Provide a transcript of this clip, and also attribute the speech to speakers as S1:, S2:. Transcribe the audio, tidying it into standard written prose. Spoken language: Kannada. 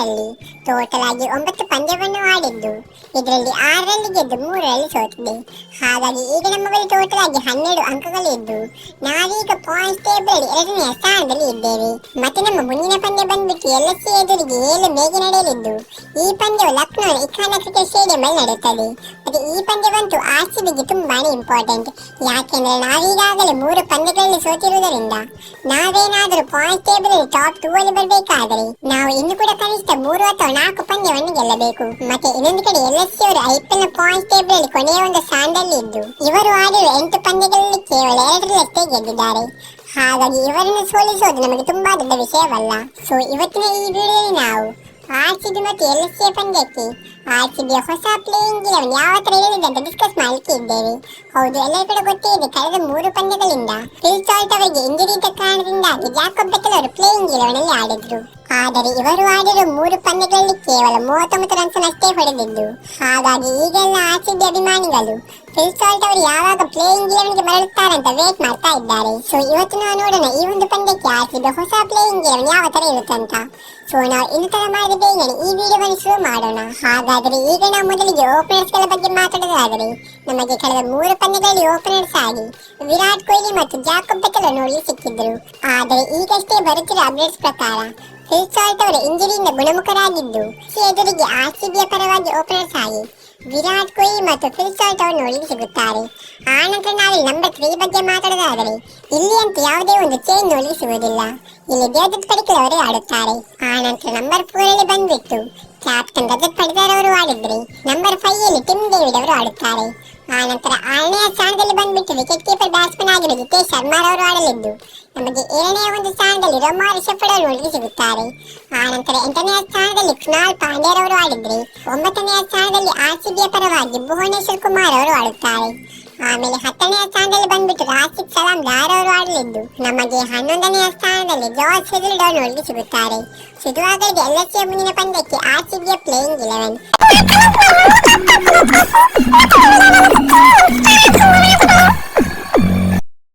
S1: 2023ರಲ್ಲಿ ಟೋಟಲ್ ಆಗಿ 9 ಪಂದ್ಯವನ್ನು ಆಡಿದ್ದು ಇದರಲ್ಲಿ 6ರಲ್ಲಿ ಗೆದ್ದು 3ರಲ್ಲಿ ಸೋತಿದೆ. ಹಾಗಾಗಿ ಈಗ ನಮ್ಮ ಬಳಿ ಟೋಟಲ್ ಆಗಿ 12 ಅಂಕಗಳಿದ್ದು ನಾವೀಗ ಪಾಯಿಂಟ್ಸ್ ಟೇಬಲ್ 2ನೇ ಸ್ಥಾನದಲ್ಲಿ ಇದ್ದೇವೆ. ಮತ್ತೆ ನಮ್ಮ ಮುಂದಿನ ಪಂದ್ಯ ಬಂದ್ಬಿಟ್ಟು LSC ಎದುರಿಗೆ 7 ಮೇಗೆ ನಡೆಯಲಿದ್ದು ಈ ಪಂದ್ಯವು ಲಕ್ನೋನ ಇಖಾನ ಕ್ರಿಕೆಟ್ ಸ್ಟೇಡಿಯಂ ಅಲ್ಲಿ ನಡೆಯುತ್ತದೆ. ಮತ್ತೆ ಈ ಪಂದ್ಯವಂತೂ RCBಗೆ ತುಂಬಾನೇ ಇಂಪಾರ್ಟೆಂಟ್. ಯಾಕೆಂದ್ರೆ ನಾವೀಗಾಗಲೇ 3 ಪಂದ್ಯಗಳಲ್ಲಿ ಸೋತಿರುವುದರಿಂದ ನಾವೇನಾದರೂ ಪಾಯಿಂಟ್ ಟೇಬಲ್ ಟಾಪ್ 2 ಅಲ್ಲಿ ಬರಬೇಕಾದರೆ ನಾವು ಇನ್ನು ಕೂಡ ಕನಿಷ್ಠ 3 ಅಥವಾ 4 ಪಂದ್ಯವನ್ನು ಗೆಲ್ಲಬೇಕು. ಮತ್ತೆ ಇನ್ನೊಂದು ಕಡೆ LSC ಅವರು IPL ನ ಪಾಯಿಂಟ್ ಟೇಬಲ್ ಅಲ್ಲಿ ಕೊನೆಯ ಒಂದು ಸ್ಥಾನದಲ್ಲಿ ಇದ್ದು ಇವರು ಆಡಿರುವ 8 ಪಂದ್ಯಗಳಲ್ಲಿ ಕೇವಲ 2ರಲ್ಲಷ್ಟೇ ಗೆದ್ದಿದ್ದಾರೆ. ಹಾಗಾಗಿ ಇವರನ್ನು ಸೋಲಿಸೋದು ನಮಗೆ ತುಂಬಾ ದೊಡ್ಡ ವಿಷಯವಲ್ಲ. ಸೊ ಇವತ್ತಿನ ಈ ವಿಡಿಯೋದಲ್ಲಿ ನಾವು RCB ಮತ್ತು LSC ಪಂದ್ಯಕ್ಕೆ RCB ಹೊಸ ಪ್ಲೇಯಿಂಗ್ 11 ಯಾವ ತರ ಇರಲಿದೆ ಅಂತ ಡಿಸ್ಕಸ್ ಮಾಡಲಿಕ್ಕೆ ಇದ್ದೇವೆ. ಹೌದು, ಎಲ್ಲರೂ ಕೂಡ ಗೊತ್ತೇ ಇದೆ, ಕಳೆದ 3 ಪಂದ್ಯಗಳಿಂದ ಫಿಲ್ ಸಾಲ್ಟ್ ಅವರಿಗೆ ಇಂಜರಿ ಇದ್ದ ಕಾರಣದಿಂದಾಗಿ ಜಾಕೋಬ್ ಬೆಥೆಲ್ ಅವರು ಪ್ಲೇಯಿಂಗ್ 11 ಅಲ್ಲಿ ಆಡಿದ್ರು. ಆದರೆ ಇವರು ಆಡಿರುವ 3 ಪಂದ್ಯಗಳಲ್ಲಿ ಕೇವಲ 39 ರನ್ಸ್ ಅಷ್ಟೇ ಹೊಡೆದಿದ್ದು. ಹಾಗಾಗಿ ಈಗೆಲ್ಲ RCB ಅಭಿಮಾನಿಗಳು ಫಿಲ್ ಸಾಲ್ಟ್ ಅವರು ಯಾವಾಗ ಪ್ಲೇಯಿಂಗ್ 11ಗೆ ಮರಳುತ್ತಾರಂತ ವೇಟ್ ಮಾಡ್ತಾ ಇದ್ದಾರೆ. ಸೊ ಇವತ್ತು ನಾವು ನೋಡೋಣ ಈ ಒಂದು ಪಂದ್ಯಕ್ಕೆ RCB ಹೊಸ ಪ್ಲೇಯಿಂಗ್ 11 ಯಾವ ತರ ಇರುತ್ತೆ ಅಂತ. ಸೊ ನಾವು ಇನ್ನು ತರ ಮಾಡಿದ ಬೇಗನೆ ಈ ವಿಡಿಯೋವನ್ನು ಶುರು ಮಾಡೋಣ. ಹಾಗಾದರೆ ಈಗ ನಾವು ಮೊದಲಿಗೆ ಓಪನರ್ಸ್ ಗಳ ಬಗ್ಗೆ ಮಾತಾಡೋದಾದರೆ ನಮಗೆ ಕಳೆದ 3 ಪಂದ್ಯಗಳಲ್ಲಿ ಓಪನರ್ಸ್ ಆಗಿ ವಿರಾಟ್ ಕೊಹ್ಲಿ ಮತ್ತು ಜಾಕೋಬ್ ಬೆಥೆಲ್ ನೋಡಲು ಸಿಕ್ಕಿದ್ರು. ಆದರೆ ಈಗಷ್ಟೇ ಬರುತ್ತಿರುವ ಅಪ್ಡೇಟ್ಸ್ ಪ್ರಕಾರ ಫಿಲ್ ಸಾಲ್ಟ್ ಅವರು ಇಂಜರಿಯಿಂದ ಗುಣಮುಖರಾಗಿದ್ದು ಎದುರಿಗೆ RCBಯ ಪರವಾಗಿ ಓಪನರ್ಸ್ ಆಗಿ ವಿರಾಟ್ ಕೊಹ್ಲಿ ಮತ್ತು ಫಿಲ್ ಸಾಲ್ಟ್ ಅವರು ನೋಡಲು ಸಿಗುತ್ತಾರೆ. ಆನಂತರ ನಾವಿಲ್ಲಿ ನಂಬರ್ 3 ಬಗ್ಗೆ ಮಾತಾಡೋದಾದರೆ ಇಲ್ಲಿ ಅಂತೂ ಯಾವುದೇ ಒಂದು ಚೇಂಜ್ ನೋಡಲು ಸಿಗುವುದಿಲ್ಲ. ಇಲ್ಲಿ ದೇವದತ್ ಪಡಿಕ್ಕಲ್ ಅವರೇ ಆಡುತ್ತಾರೆ. ಆನಂತರ ನಂಬರ್ 4 ಅಲ್ಲಿ ಬಂದ್ಬಿಟ್ಟು ಕ್ಯಾಪ್ಟನ್ ರಜತ್ ಪಡಿದಾರ್ ಅವರು ಆಡಿದ್ರೆ ನಂಬರ್ 5 ಅಲ್ಲಿ ಟಿಮ್ ಡೇವಿಡ್ ಅವರು ಆಡುತ್ತಾರೆ. ಆನಂತರ 6ನೇ ಸ್ಥಾನದಲ್ಲಿ ಬಂದ್ಬಿಟ್ಟು ವಿಕೆಟ್ ಕೀಪರ್ ಬ್ಯಾಟ್ಸ್ಮನ್ ಆಗಿರುವ ಜಿತೇಶ್ ಶರ್ಮಾ ಅವರು ಆಡಲಿದ್ದು ನಮಗೆ 7ನೇ ಒಂದು ಸ್ಥಾನದಲ್ಲಿ ರೊಮಾರಿ ಶೆಫರ್ಡ್ ಅವರು ನೋಡಲು ಸಿಗುತ್ತಾರೆ. ಆನಂತರ 8ನೇ ಸ್ಥಾನದಲ್ಲಿ ಕೃಣಾಲ್ ಪಾಂಡ್ಯ ಅವರು ಆಡಿದ್ರೆ 9ನೇ ಸ್ಥಾನದಲ್ಲಿ RCBಯ ಪರವಾಗಿ ಭುವನೇಶ್ವರ್ ಕುಮಾರ್ ಅವರು ಆಡುತ್ತಾರೆ. ಆಮೇಲೆ 10ನೇ ಸ್ಥಾನದಲ್ಲಿ ಬಂದ್ಬಿಟ್ಟು ರಾಶಿದ್ ಸಲಾಂ ದಾರ್ ಅವರು ಆಡಲಿದ್ದು ನಮಗೆ 11ನೇ ಸ್ಥಾನದಲ್ಲಿ ಜಾರ್ಜ್ ಹೆಜಲ್ವುಡ್ ಅವರು ನೋಡಲು ಸಿಗುತ್ತಾರೆ. ಸಿದುವಾಗಲಿಗೆ LSC ಮುಂದಿನ ಪಂದ್ಯಕ್ಕೆ RCBಯ ಪ್ಲೇಯಿಂಗ್ 11